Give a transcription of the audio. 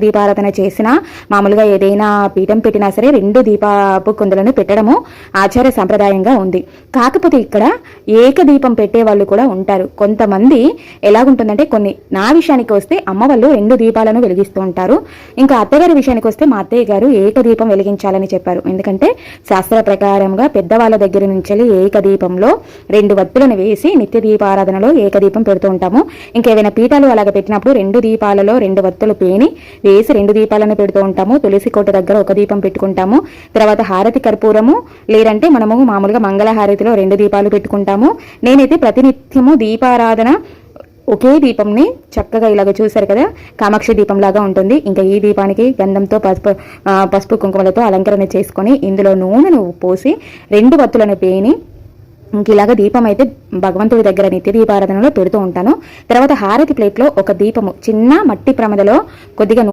దీపారాధన చేసినా మామూలుగా ఏదైనా పీఠం పెట్టినా సరే 2 దీపపు కుందులను పెట్టడము ఆచార సంప్రదాయంగా ఉంది. కాకపోతే ఇక్కడ ఏకదీపం పెట్టే వాళ్ళు కూడా ఉంటారు. కొంతమంది ఎలాగుంటుందంటే నా విషయానికి వస్తే అమ్మ వాళ్ళు 2 దీపాలను వెలిగిస్తూ ఉంటారు. ఇంకా అత్తగారి విషయానికి వస్తే మా అత్తయ్య గారు ఏకదీపం వెలిగించాలని చెప్పారు. ఎందుకంటే శాస్త్ర ప్రకారంగా పెద్దవాళ్ళ దగ్గర నుంచి ఏకదీపంలో 2 వత్తులను వేసి నిత్య దీపారాధనలో ఏకదీపం పెడుతూ ఉంటాము. ఇంకేదైనా పీఠాలు అలాగ పెట్టినప్పుడు 2 దీపాలలో 2 వత్తులు పేని వేసి 2 దీపాలను పెడుతూ ఉంటాము. తులసి కోట దగ్గర 1 దీపం పెట్టుకుంటాము. తర్వాత హారతి కర్పూరము, లేదంటే మనము మామూలుగా మంగళహారతిలో 2 దీపాలు పెట్టుకుంటాము. నేనైతే ప్రతినిత్యము దీపారాధన ఒకే దీపంని చక్కగా ఇలాగ చూసారు కదా, కామాక్షి దీపం లాగా ఉంటుంది. ఇంకా ఈ దీపానికి గంధంతో పసుపు కుంకుమలతో అలంకరణ చేసుకొని ఇందులో నూనెను పోసి 2 వత్తులను పేని ఇంక ఇలాగ దీపం అయితే భగవంతుడి దగ్గర నిత్య దీపారాధనలో పెడుతూ ఉంటాను. తర్వాత హారతి ప్లేట్లో 1 దీపము చిన్న మట్టి ప్రమదలో కొద్దిగా